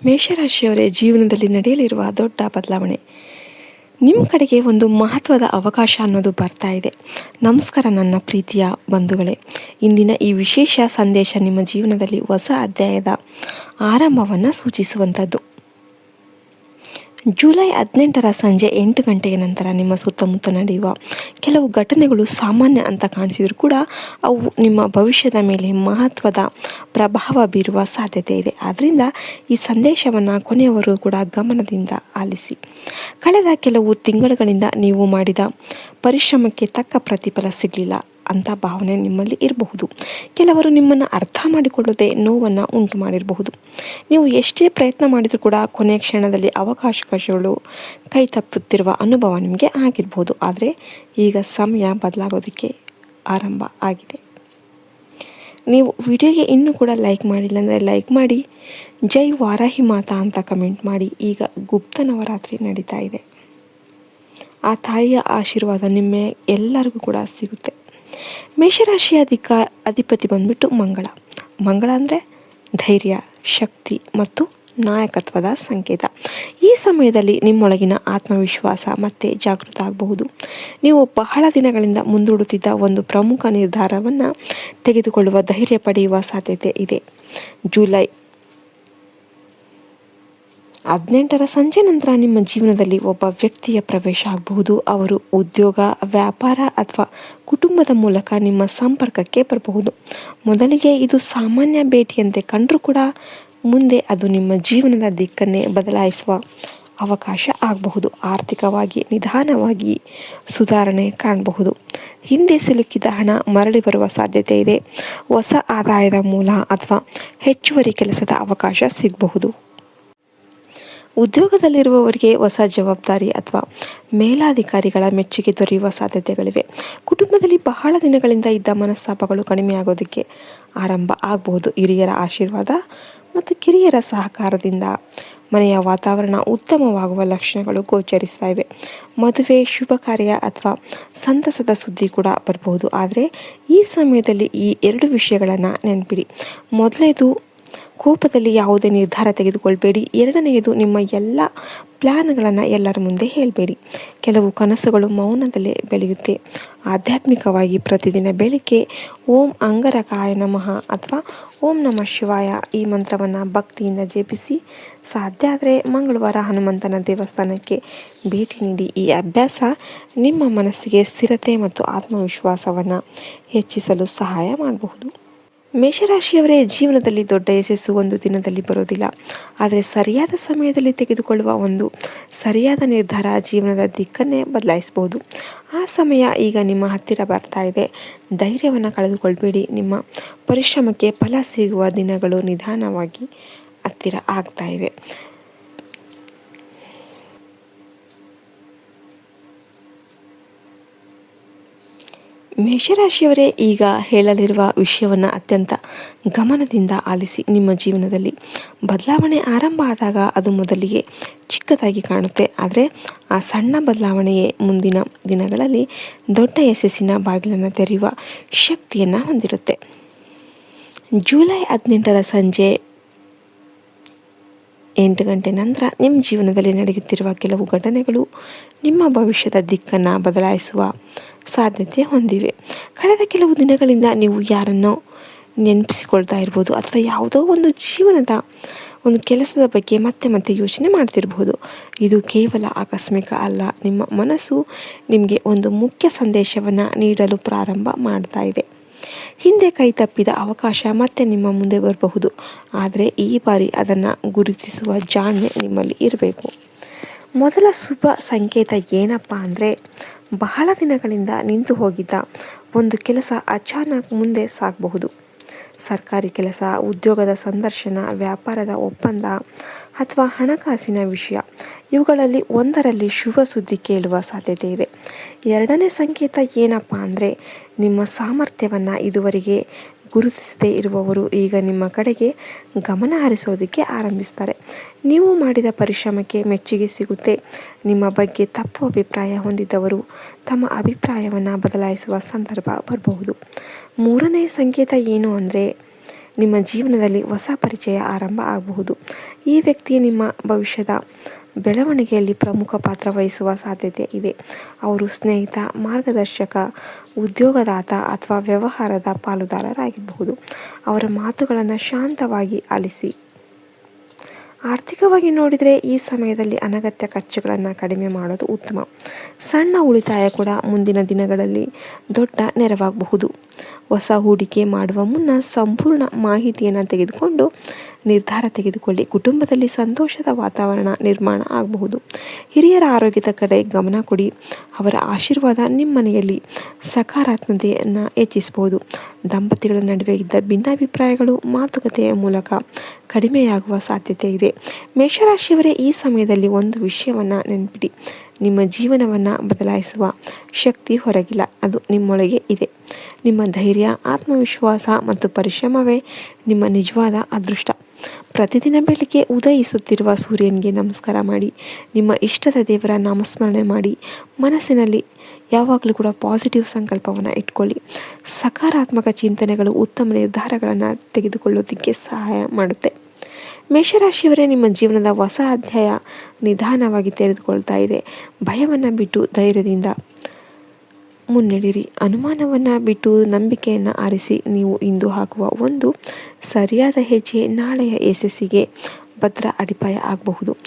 ಮೇಷರಾಶಿಯವರೇ, ಜೀವನದಲ್ಲಿ ನಡೆಯಲಿರುವ ದೊಡ್ಡ ಬದಲಾವಣೆ. ನಿಮ್ಮ ಕಡೆಗೆ ಒಂದು ಮಹತ್ವದ ಅವಕಾಶ ಅನ್ನೋದು ಬರ್ತಾ ಇದೆ. ನಮಸ್ಕಾರ ನನ್ನ ಪ್ರೀತಿಯ ಬಂಧುಗಳೇ. ಇಂದಿನ ಈ ವಿಶೇಷ ಸಂದೇಶ ನಿಮ್ಮ ಜೀವನದಲ್ಲಿ ಹೊಸ ಅಧ್ಯಾಯದ ಆರಂಭವನ್ನು ಸೂಚಿಸುವಂಥದ್ದು. ಜುಲೈ 18ರ ಸಂಜೆ 8 ಗಂಟೆಯ ನಂತರ ನಿಮ್ಮ ಸುತ್ತಮುತ್ತ ನಡೆಯುವ ಕೆಲವು ಘಟನೆಗಳು ಸಾಮಾನ್ಯ ಅಂತ ಕಾಣಿಸಿದರೂ ಕೂಡ ಅವು ನಿಮ್ಮ ಭವಿಷ್ಯದ ಮೇಲೆ ಮಹತ್ವದ ಪ್ರಭಾವ ಬೀರುವ ಸಾಧ್ಯತೆ ಇದೆ. ಆದ್ದರಿಂದ ಈ ಸಂದೇಶವನ್ನು ಕೊನೆಯವರೆಗೂ ಕೂಡ ಗಮನದಿಂದ ಆಲಿಸಿ. ಕಳೆದ ಕೆಲವು ತಿಂಗಳುಗಳಿಂದ ನೀವು ಮಾಡಿದ ಪರಿಶ್ರಮಕ್ಕೆ ತಕ್ಕ ಪ್ರತಿಫಲ ಸಿಗಲಿಲ್ಲ ಅಂತ ಭಾವನೆ ನಿಮ್ಮಲ್ಲಿ ಇರಬಹುದು. ಕೆಲವರು ನಿಮ್ಮನ್ನು ಅರ್ಥ ಮಾಡಿಕೊಳ್ಳದೆ ನೋವನ್ನು ಉಂಟು ಮಾಡಿರಬಹುದು. ನೀವು ಎಷ್ಟೇ ಪ್ರಯತ್ನ ಮಾಡಿದರೂ ಕೂಡ ಕೊನೆಯ ಕ್ಷಣದಲ್ಲಿ ಅವಕಾಶಗಳು ಕೈ ತಪ್ಪುತ್ತಿರುವ ಅನುಭವ ನಿಮಗೆ ಆಗಿರ್ಬೋದು. ಆದರೆ ಈಗ ಸಮಯ ಬದಲಾಗೋದಕ್ಕೆ ಆರಂಭ ಆಗಿದೆ. ನೀವು ವಿಡಿಯೋಗೆ ಇನ್ನೂ ಕೂಡ ಲೈಕ್ ಮಾಡಿಲ್ಲ ಅಂದರೆ ಲೈಕ್ ಮಾಡಿ, ಜೈ ವಾರಾಹಿ ಮಾತಾ ಅಂತ ಕಮೆಂಟ್ ಮಾಡಿ. ಈಗ ಗುಪ್ತ ನವರಾತ್ರಿ ನಡೀತಾ ಇದೆ. ಆ ತಾಯಿಯ ಆಶೀರ್ವಾದ ನಿಮ್ಮ ಎಲ್ಲರಿಗೂ ಕೂಡ ಸಿಗುತ್ತೆ. ಮೇಷರಾಶಿಯ ಅಧಿಪತಿ ಬಂದ್ಬಿಟ್ಟು ಮಂಗಳ ಅಂದರೆ ಧೈರ್ಯ, ಶಕ್ತಿ ಮತ್ತು ನಾಯಕತ್ವದ ಸಂಕೇತ. ಈ ಸಮಯದಲ್ಲಿ ನಿಮ್ಮೊಳಗಿನ ಆತ್ಮವಿಶ್ವಾಸ ಮತ್ತೆ ಜಾಗೃತ ಆಗಬಹುದು. ನೀವು ಬಹಳ ದಿನಗಳಿಂದ ಮುಂದೂಡುತ್ತಿದ್ದ ಒಂದು ಪ್ರಮುಖ ನಿರ್ಧಾರವನ್ನು ತೆಗೆದುಕೊಳ್ಳುವ ಧೈರ್ಯ ಪಡೆಯುವ ಸಾಧ್ಯತೆ ಇದೆ. ಜುಲೈ 18ರ ಸಂಜೆ ನಂತರ ನಿಮ್ಮ ಜೀವನದಲ್ಲಿ ಒಬ್ಬ ವ್ಯಕ್ತಿಯ ಪ್ರವೇಶ ಆಗಬಹುದು. ಅವರು ಉದ್ಯೋಗ, ವ್ಯಾಪಾರ ಅಥವಾ ಕುಟುಂಬದ ಮೂಲಕ ನಿಮ್ಮ ಸಂಪರ್ಕಕ್ಕೆ ಬರಬಹುದು. ಮೊದಲಿಗೆ ಇದು ಸಾಮಾನ್ಯ ಭೇಟಿಯಂತೆ ಕಂಡರೂ ಕೂಡ ಮುಂದೆ ಅದು ನಿಮ್ಮ ಜೀವನದ ದಿಕ್ಕನ್ನೇ ಬದಲಾಯಿಸುವ ಅವಕಾಶ ಆಗಬಹುದು. ಆರ್ಥಿಕವಾಗಿ ನಿಧಾನವಾಗಿ ಸುಧಾರಣೆ ಕಾಣಬಹುದು. ಹಿಂದೆ ಸಿಲುಕಿದ ಹಣ ಮರಳಿ ಬರುವ ಸಾಧ್ಯತೆ ಇದೆ. ಹೊಸ ಆದಾಯದ ಮೂಲ ಅಥವಾ ಹೆಚ್ಚುವರಿ ಕೆಲಸದ ಅವಕಾಶ ಸಿಗಬಹುದು. ಉದ್ಯೋಗದಲ್ಲಿರುವವರಿಗೆ ಹೊಸ ಜವಾಬ್ದಾರಿ ಅಥವಾ ಮೇಲಾಧಿಕಾರಿಗಳ ಮೆಚ್ಚುಗೆ ದೊರೆಯುವ ಸಾಧ್ಯತೆಗಳಿವೆ. ಕುಟುಂಬದಲ್ಲಿ ಬಹಳ ದಿನಗಳಿಂದ ಇದ್ದ ಮನಸ್ತಾಪಗಳು ಕಡಿಮೆಯಾಗೋದಕ್ಕೆ ಆರಂಭ ಆಗಬಹುದು. ಹಿರಿಯರ ಆಶೀರ್ವಾದ ಮತ್ತು ಕಿರಿಯರ ಸಹಕಾರದಿಂದ ಮನೆಯ ವಾತಾವರಣ ಉತ್ತಮವಾಗುವ ಲಕ್ಷಣಗಳು ಗೋಚರಿಸ್ತಾ ಇವೆ. ಮದುವೆ, ಶುಭ ಕಾರ್ಯ ಅಥವಾ ಸಂತಸದ ಸುದ್ದಿ ಕೂಡ ಬರಬಹುದು. ಆದರೆ ಈ ಸಮಯದಲ್ಲಿ ಈ 2 ವಿಷಯಗಳನ್ನು ನೆನಪಿಡಿ. ಮೊದಲನೇದು, ಕೋಪದಲ್ಲಿ ಯಾವುದೇ ನಿರ್ಧಾರ ತೆಗೆದುಕೊಳ್ಬೇಡಿ. ಎರಡನೆಯದು, ನಿಮ್ಮ ಎಲ್ಲ ಪ್ಲ್ಯಾನ್ಗಳನ್ನು ಎಲ್ಲರ ಮುಂದೆ ಹೇಳಬೇಡಿ. ಕೆಲವು ಕನಸುಗಳು ಮೌನದಲ್ಲೇ ಬೆಳೆಯುತ್ತೆ. ಆಧ್ಯಾತ್ಮಿಕವಾಗಿ ಪ್ರತಿದಿನ ಬೆಳಿಗ್ಗೆ ಓಂ ಅಂಗರಕಾಯ ನಮಃ ಅಥವಾ ಓಂ ನಮಃ ಶಿವಾಯ ಈ ಮಂತ್ರವನ್ನು ಭಕ್ತಿಯಿಂದ ಜಪಿಸಿ. ಸಾಧ್ಯ ಆದರೆ ಮಂಗಳವಾರ ಹನುಮಂತನ ದೇವಸ್ಥಾನಕ್ಕೆ ಭೇಟಿ ನೀಡಿ. ಈ ಅಭ್ಯಾಸ ನಿಮ್ಮ ಮನಸ್ಸಿಗೆ ಸ್ಥಿರತೆ ಮತ್ತು ಆತ್ಮವಿಶ್ವಾಸವನ್ನು ಹೆಚ್ಚಿಸಲು ಸಹಾಯ ಮಾಡಬಹುದು. ಮೇಷರಾಶಿಯವರೇ, ಜೀವನದಲ್ಲಿ ದೊಡ್ಡ ಯಶಸ್ಸು ಒಂದು ದಿನದಲ್ಲಿ ಬರೋದಿಲ್ಲ. ಆದರೆ ಸರಿಯಾದ ಸಮಯದಲ್ಲಿ ತೆಗೆದುಕೊಳ್ಳುವ ಒಂದು ಸರಿಯಾದ ನಿರ್ಧಾರ ಜೀವನದ ದಿಕ್ಕನ್ನೇ ಬದಲಾಯಿಸಬಹುದು. ಆ ಸಮಯ ಈಗ ನಿಮ್ಮ ಹತ್ತಿರ ಬರ್ತಾ ಇದೆ. ಧೈರ್ಯವನ್ನು ಕಳೆದುಕೊಳ್ಬೇಡಿ. ನಿಮ್ಮ ಪರಿಶ್ರಮಕ್ಕೆ ಫಲ ಸಿಗುವ ದಿನಗಳು ನಿಧಾನವಾಗಿ ಹತ್ತಿರ ಆಗ್ತಾ ಇವೆ. ಮೇಷರಾಶಿಯವರೇ, ಈಗ ಹೇಳಲಿರುವ ವಿಷಯವನ್ನು ಅತ್ಯಂತ ಗಮನದಿಂದ ಆಲಿಸಿ. ನಿಮ್ಮ ಜೀವನದಲ್ಲಿ ಬದಲಾವಣೆ ಆರಂಭ ಆದಾಗ ಅದು ಮೊದಲಿಗೆ ಚಿಕ್ಕದಾಗಿ ಕಾಣುತ್ತೆ. ಆದರೆ ಆ ಸಣ್ಣ ಬದಲಾವಣೆಯೇ ಮುಂದಿನ ದಿನಗಳಲ್ಲಿ ದೊಡ್ಡ ಯಶಸ್ಸಿನ ಬಾಗಿಲನ್ನು ತೆರೆಯುವ ಶಕ್ತಿಯನ್ನು ಹೊಂದಿರುತ್ತೆ. ಜುಲೈ 18ರ ಸಂಜೆ 8 ಗಂಟೆ ನಂತರ ನಿಮ್ಮ ಜೀವನದಲ್ಲಿ ನಡೆಯುತ್ತಿರುವ ಕೆಲವು ಘಟನೆಗಳು ನಿಮ್ಮ ಭವಿಷ್ಯದ ದಿಕ್ಕನ್ನು ಬದಲಾಯಿಸುವ ಸಾಧ್ಯತೆ ಹೊಂದಿವೆ. ಕಳೆದ ಕೆಲವು ದಿನಗಳಿಂದ ನೀವು ಯಾರನ್ನೋ ನೆನಪಿಸಿಕೊಳ್ತಾ ಇರ್ಬೋದು ಅಥವಾ ಯಾವುದೋ ಒಂದು ಜೀವನದ ಒಂದು ಕೆಲಸದ ಬಗ್ಗೆ ಮತ್ತೆ ಮತ್ತೆ ಯೋಚನೆ ಮಾಡ್ತಿರ್ಬೋದು. ಇದು ಕೇವಲ ಆಕಸ್ಮಿಕ ಅಲ್ಲ. ನಿಮ್ಮ ಮನಸ್ಸು ನಿಮಗೆ ಒಂದು ಮುಖ್ಯ ಸಂದೇಶವನ್ನು ನೀಡಲು ಪ್ರಾರಂಭ ಮಾಡ್ತಾ ಇದೆ. ಹಿಂದೆ ಕೈ ತಪ್ಪಿದ ಅವಕಾಶ ಮತ್ತೆ ನಿಮ್ಮ ಮುಂದೆ ಬರಬಹುದು. ಆದರೆ ಈ ಬಾರಿ ಅದನ್ನು ಗುರುತಿಸುವ ಜಾಣ್ಮೆ ನಿಮ್ಮಲ್ಲಿ ಇರಬೇಕು. ಮೊದಲ ಶುಭ ಸಂಕೇತ ಏನಪ್ಪ ಅಂದರೆ, ಬಹಳ ದಿನಗಳಿಂದ ನಿಂತು ಹೋಗಿದ್ದ ಒಂದು ಕೆಲಸ ಅಚಾನಕ್ ಮುಂದೆ ಸಾಗಬಹುದು. ಸರ್ಕಾರಿ ಕೆಲಸ, ಉದ್ಯೋಗದ ಸಂದರ್ಶನ, ವ್ಯಾಪಾರದ ಒಪ್ಪಂದ ಅಥವಾ ಹಣಕಾಸಿನ ವಿಷಯ ಇವುಗಳಲ್ಲಿ ಒಂದರಲ್ಲಿ ಶುಭ ಸುದ್ದಿ ಕೇಳುವ ಸಾಧ್ಯತೆ ಇದೆ. ಎರಡನೇ ಸಂಕೇತ ಏನಪ್ಪ ಅಂದರೆ, ನಿಮ್ಮ ಸಾಮರ್ಥ್ಯವನ್ನು ಇದುವರೆಗೆ ಗುರುತಿಸದೇ ಇರುವವರು ಈಗ ನಿಮ್ಮ ಕಡೆಗೆ ಗಮನ ಹರಿಸೋದಕ್ಕೆ ಆರಂಭಿಸ್ತಾರೆ. ನೀವು ಮಾಡಿದ ಪರಿಶ್ರಮಕ್ಕೆ ಮೆಚ್ಚುಗೆ ಸಿಗುತ್ತೆ. ನಿಮ್ಮ ಬಗ್ಗೆ ತಪ್ಪು ಅಭಿಪ್ರಾಯ ಹೊಂದಿದ್ದವರು ತಮ್ಮ ಅಭಿಪ್ರಾಯವನ್ನು ಬದಲಾಯಿಸುವ ಸಂದರ್ಭ ಬರಬಹುದು. ಮೂರನೇ ಸಂಕೇತ ಏನು ಅಂದರೆ, ನಿಮ್ಮ ಜೀವನದಲ್ಲಿ ಹೊಸ ಪರಿಚಯ ಆರಂಭ ಆಗಬಹುದು. ಈ ವ್ಯಕ್ತಿ ನಿಮ್ಮ ಭವಿಷ್ಯದ ಬೆಳವಣಿಗೆಯಲ್ಲಿ ಪ್ರಮುಖ ಪಾತ್ರ ವಹಿಸುವ ಸಾಧ್ಯತೆ ಇದೆ. ಅವರು ಸ್ನೇಹಿತ, ಮಾರ್ಗದರ್ಶಕ, ಉದ್ಯೋಗದಾತ ಅಥವಾ ವ್ಯವಹಾರದ ಪಾಲುದಾರರಾಗಿರಬಹುದು. ಅವರ ಮಾತುಗಳನ್ನು ಶಾಂತವಾಗಿ ಆಲಿಸಿ. ಆರ್ಥಿಕವಾಗಿ ನೋಡಿದರೆ ಈ ಸಮಯದಲ್ಲಿ ಅನಗತ್ಯ ಖರ್ಚುಗಳನ್ನು ಕಡಿಮೆ ಮಾಡೋದು ಉತ್ತಮ. ಸಣ್ಣ ಉಳಿತಾಯ ಕೂಡ ಮುಂದಿನ ದಿನಗಳಲ್ಲಿ ದೊಡ್ಡ ನೆರವಾಗಬಹುದು. ಹೊಸ ಹೂಡಿಕೆ ಮಾಡುವ ಮುನ್ನ ಸಂಪೂರ್ಣ ಮಾಹಿತಿಯನ್ನು ತೆಗೆದುಕೊಂಡು ನಿರ್ಧಾರ ತೆಗೆದುಕೊಳ್ಳಿ. ಕುಟುಂಬದಲ್ಲಿ ಸಂತೋಷದ ವಾತಾವರಣ ನಿರ್ಮಾಣ ಆಗಬಹುದು. ಹಿರಿಯರ ಆರೋಗ್ಯದ ಕಡೆ ಗಮನ ಕೊಡಿ. ಅವರ ಆಶೀರ್ವಾದ ನಿಮ್ಮ ಮನೆಯಲ್ಲಿ ಸಕಾರಾತ್ಮಕತೆಯನ್ನು ಹೆಚ್ಚಿಸಬಹುದು. ದಂಪತಿಗಳ ನಡುವೆ ಇದ್ದ ಭಿನ್ನಾಭಿಪ್ರಾಯಗಳು ಮಾತುಕತೆಯ ಮೂಲಕ ಕಡಿಮೆಯಾಗುವ ಸಾಧ್ಯತೆ ಇದೆ. ಮೇಷರಾಶಿಯವರೇ, ಈ ಸಮಯದಲ್ಲಿ ಒಂದು ವಿಷಯವನ್ನು ನೆನಪಿಡಿ. ನಿಮ್ಮ ಜೀವನವನ್ನು ಬದಲಾಯಿಸುವ ಶಕ್ತಿ ಹೊರಗಿಲ್ಲ, ಅದು ನಿಮ್ಮೊಳಗೆ ಇದೆ. ನಿಮ್ಮ ಧೈರ್ಯ, ಆತ್ಮವಿಶ್ವಾಸ ಮತ್ತು ಪರಿಶ್ರಮವೇ ನಿಮ್ಮ ನಿಜವಾದ ಅದೃಷ್ಟ. ಪ್ರತಿದಿನ ಬೆಳಿಗ್ಗೆ ಉದಯಿಸುತ್ತಿರುವ ಸೂರ್ಯನಿಗೆ ನಮಸ್ಕಾರ ಮಾಡಿ. ನಿಮ್ಮ ಇಷ್ಟದ ದೇವರ ನಾಮಸ್ಮರಣೆ ಮಾಡಿ. ಮನಸ್ಸಿನಲ್ಲಿ ಯಾವಾಗಲೂ ಕೂಡ ಪಾಸಿಟಿವ್ ಸಂಕಲ್ಪವನ್ನು ಇಟ್ಕೊಳ್ಳಿ. ಸಕಾರಾತ್ಮಕ ಚಿಂತನೆಗಳು ಉತ್ತಮ ನಿರ್ಧಾರಗಳನ್ನು ತೆಗೆದುಕೊಳ್ಳೋದಕ್ಕೆ ಸಹಾಯ ಮಾಡುತ್ತೆ. ಮೇಷರಾಶಿಯವರೇ, ನಿಮ್ಮ ಜೀವನದ ಹೊಸ ಅಧ್ಯಾಯ ನಿಧಾನವಾಗಿ ತೆರೆದುಕೊಳ್ತಾ ಇದೆ. ಭಯವನ್ನು ಬಿಟ್ಟು ಧೈರ್ಯದಿಂದ ಮುನ್ನಡೆಯಿರಿ. ಅನುಮಾನವನ್ನು ಬಿಟ್ಟು ನಂಬಿಕೆಯನ್ನು ಆರಿಸಿ. ನೀವು ಇಂದು ಹಾಕುವ ಒಂದು ಸರಿಯಾದ ಹೆಜ್ಜೆ ನಾಳೆಯ ಯಶಸ್ಸಿಗೆ ಭದ್ರ ಅಡಿಪಾಯ ಆಗಬಹುದು.